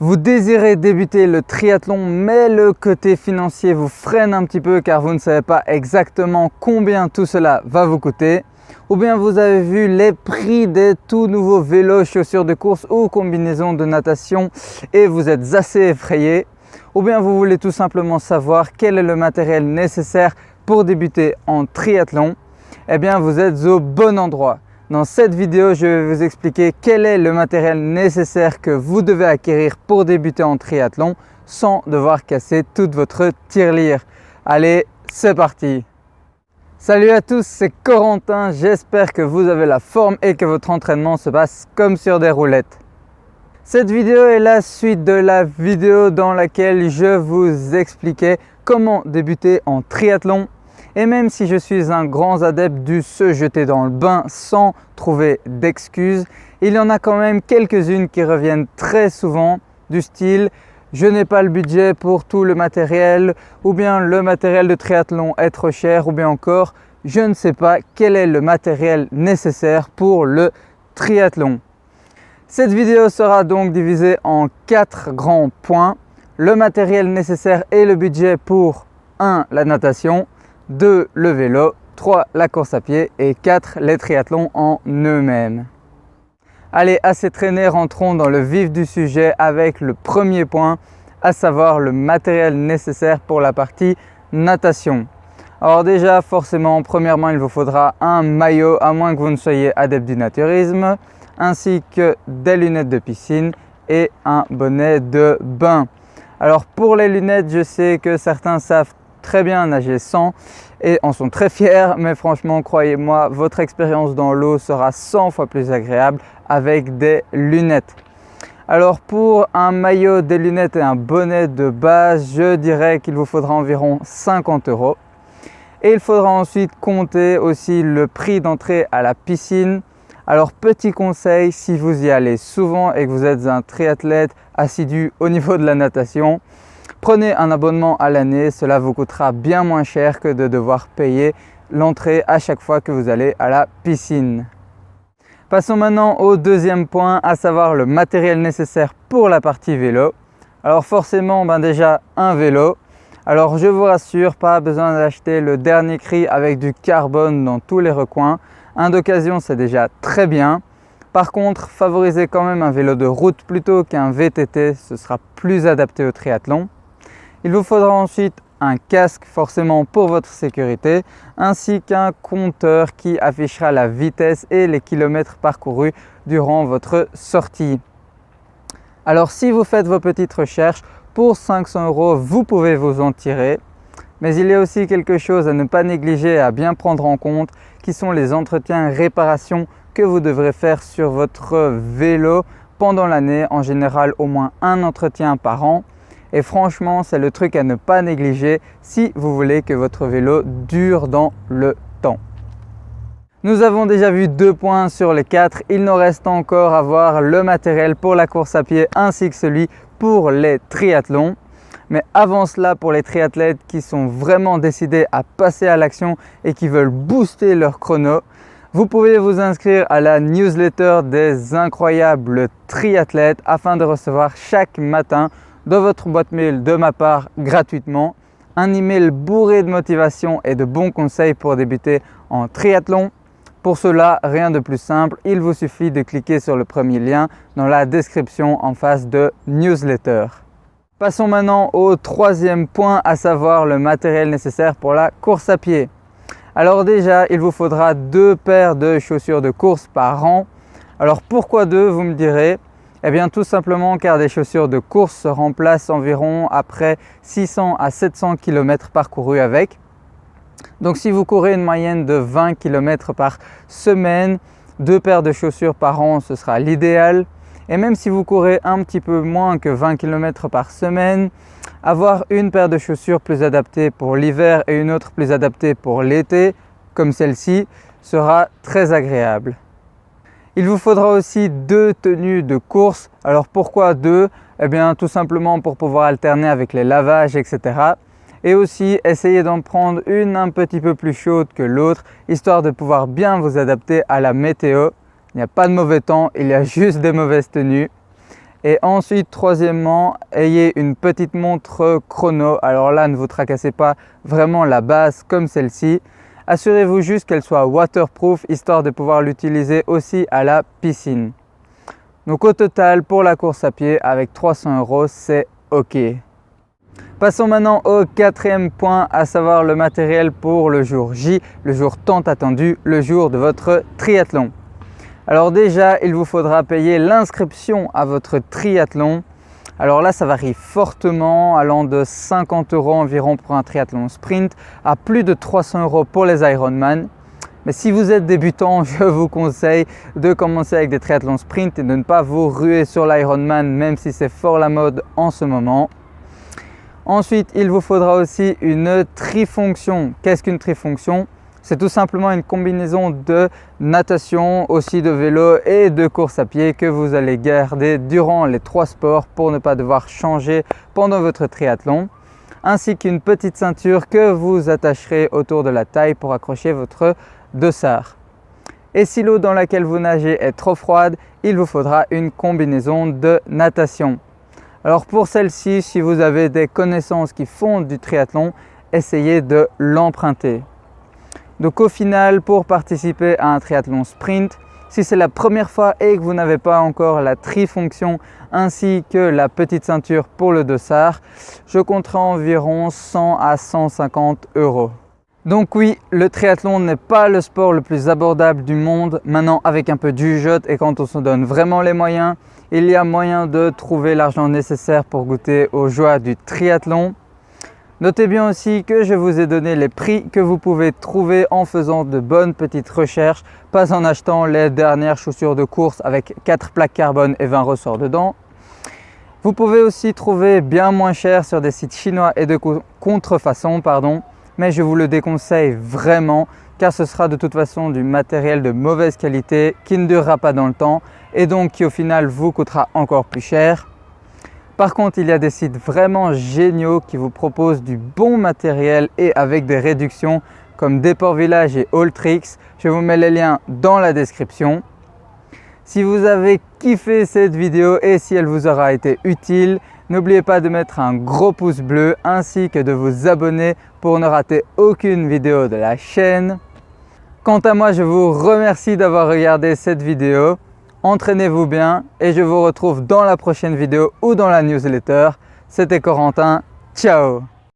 Vous désirez débuter le triathlon, mais le côté financier vous freine un petit peu car vous ne savez pas exactement combien tout cela va vous coûter. Ou bien vous avez vu les prix des tout nouveaux vélos, chaussures de course ou combinaisons de natation et vous êtes assez effrayé. Ou bien vous voulez tout simplement savoir quel est le matériel nécessaire pour débuter en triathlon. Eh bien vous êtes au bon endroit. Dans cette vidéo, je vais vous expliquer quel est le matériel nécessaire que vous devez acquérir pour débuter en triathlon sans devoir casser toute votre tirelire. Allez, c'est parti! Salut à tous, c'est Corentin, j'espère que vous avez la forme et que votre entraînement se passe comme sur des roulettes. Cette vidéo est la suite de la vidéo dans laquelle je vous expliquais comment débuter en triathlon. Et même si je suis un grand adepte du se jeter dans le bain sans trouver d'excuses, il y en a quand même quelques-unes qui reviennent très souvent du style « je n'ai pas le budget pour tout le matériel » ou bien « le matériel de triathlon est trop cher » ou bien encore « je ne sais pas quel est le matériel nécessaire pour le triathlon ». Cette vidéo sera donc divisée en 4 grands points. Le matériel nécessaire et le budget pour 1. La natation, 2. Le vélo, 3. La course à pied et 4. Les triathlons en eux-mêmes. Allez, assez traîné, rentrons dans le vif du sujet avec le premier point, à savoir le matériel nécessaire pour la partie natation. Alors déjà, forcément, premièrement, il vous faudra un maillot, à moins que vous ne soyez adepte du naturisme, ainsi que des lunettes de piscine et un bonnet de bain. Alors pour les lunettes, je sais que certains savent très bien nager sans et en sont très fiers, mais franchement, croyez-moi, votre expérience dans l'eau sera 100 fois plus agréable avec des lunettes. Alors pour un maillot, des lunettes et un bonnet de base, je dirais qu'il vous faudra environ 50 €. Et il faudra ensuite compter aussi le prix d'entrée à la piscine. Alors petit conseil, si vous y allez souvent et que vous êtes un triathlète assidu au niveau de la natation, prenez un abonnement à l'année, cela vous coûtera bien moins cher que de devoir payer l'entrée à chaque fois que vous allez à la piscine. Passons maintenant au deuxième point, à savoir le matériel nécessaire pour la partie vélo. Alors forcément, déjà un vélo. Alors je vous rassure, pas besoin d'acheter le dernier cri avec du carbone dans tous les recoins. Un d'occasion, c'est déjà très bien. Par contre, favorisez quand même un vélo de route plutôt qu'un VTT, ce sera plus adapté au triathlon. Il vous faudra ensuite un casque forcément pour votre sécurité, ainsi qu'un compteur qui affichera la vitesse et les kilomètres parcourus durant votre sortie. Alors si vous faites vos petites recherches, pour 500 €, vous pouvez vous en tirer. Mais il y a aussi quelque chose à ne pas négliger et à bien prendre en compte, qui sont les entretiens et réparations que vous devrez faire sur votre vélo pendant l'année, en général au moins un entretien par an. Et franchement, c'est le truc à ne pas négliger si vous voulez que votre vélo dure dans le temps. Nous avons déjà vu 2 points sur les 4. Il nous reste encore à voir le matériel pour la course à pied ainsi que celui pour les triathlons. Mais avant cela, pour les triathlètes qui sont vraiment décidés à passer à l'action et qui veulent booster leur chrono, vous pouvez vous inscrire à la newsletter des incroyables triathlètes afin de recevoir chaque matin dans votre boîte mail de ma part gratuitement un email bourré de motivation et de bons conseils pour débuter en triathlon. Pour cela, rien de plus simple, il vous suffit de cliquer sur le premier lien dans la description en face de newsletter. Passons maintenant au troisième point, à savoir le matériel nécessaire pour la course à pied. Alors déjà, il vous faudra 2 paires de chaussures de course par an. Alors pourquoi 2, vous me direz? Eh bien tout simplement car des chaussures de course se remplacent environ après 600 à 700 km parcourus avec. Donc si vous courez une moyenne de 20 km par semaine, 2 paires de chaussures par an, ce sera l'idéal. Et même si vous courez un petit peu moins que 20 km par semaine, avoir une paire de chaussures plus adaptée pour l'hiver et une autre plus adaptée pour l'été, comme celle-ci, sera très agréable. Il vous faudra aussi 2 tenues de course. Alors pourquoi 2? Eh bien tout simplement pour pouvoir alterner avec les lavages, etc. Et aussi essayez d'en prendre une un petit peu plus chaude que l'autre, histoire de pouvoir bien vous adapter à la météo. Il n'y a pas de mauvais temps, il y a juste des mauvaises tenues. Et ensuite, troisièmement, ayez une petite montre chrono. Alors là, ne vous tracassez pas, vraiment la base comme celle-ci. Assurez-vous juste qu'elle soit waterproof, histoire de pouvoir l'utiliser aussi à la piscine. Donc au total, pour la course à pied, avec 300 €, c'est OK. Passons maintenant au quatrième point, à savoir le matériel pour le jour J, le jour tant attendu, le jour de votre triathlon. Alors déjà, il vous faudra payer l'inscription à votre triathlon. Alors là, ça varie fortement, allant de 50 € environ pour un triathlon sprint à plus de 300 € pour les Ironman. Mais si vous êtes débutant, je vous conseille de commencer avec des triathlons sprint et de ne pas vous ruer sur l'Ironman, même si c'est fort la mode en ce moment. Ensuite, il vous faudra aussi une trifonction. Qu'est-ce qu'une trifonction ? C'est tout simplement une combinaison de natation, aussi de vélo et de course à pied que vous allez garder durant les 3 sports pour ne pas devoir changer pendant votre triathlon, ainsi qu'une petite ceinture que vous attacherez autour de la taille pour accrocher votre dossard. Et si l'eau dans laquelle vous nagez est trop froide, il vous faudra une combinaison de natation. Alors pour celle-ci, si vous avez des connaissances qui font du triathlon, essayez de l'emprunter. Donc au final, pour participer à un triathlon sprint, si c'est la première fois et que vous n'avez pas encore la trifonction ainsi que la petite ceinture pour le dossard, je compterai environ 100 à 150 €. Donc oui, le triathlon n'est pas le sport le plus abordable du monde. Maintenant, avec un peu de jugeote et quand on se donne vraiment les moyens, il y a moyen de trouver l'argent nécessaire pour goûter aux joies du triathlon. Notez bien aussi que je vous ai donné les prix que vous pouvez trouver en faisant de bonnes petites recherches, pas en achetant les dernières chaussures de course avec 4 plaques carbone et 20 ressorts dedans. Vous pouvez aussi trouver bien moins cher sur des sites chinois et de contrefaçon, mais je vous le déconseille vraiment car ce sera de toute façon du matériel de mauvaise qualité qui ne durera pas dans le temps et donc qui au final vous coûtera encore plus cher. Par contre, il y a des sites vraiment géniaux qui vous proposent du bon matériel et avec des réductions comme Déport Village et Alltrix. Je vous mets les liens dans la description. Si vous avez kiffé cette vidéo et si elle vous aura été utile, n'oubliez pas de mettre un gros pouce bleu ainsi que de vous abonner pour ne rater aucune vidéo de la chaîne. Quant à moi, je vous remercie d'avoir regardé cette vidéo. Entraînez-vous bien et je vous retrouve dans la prochaine vidéo ou dans la newsletter. C'était Corentin, ciao!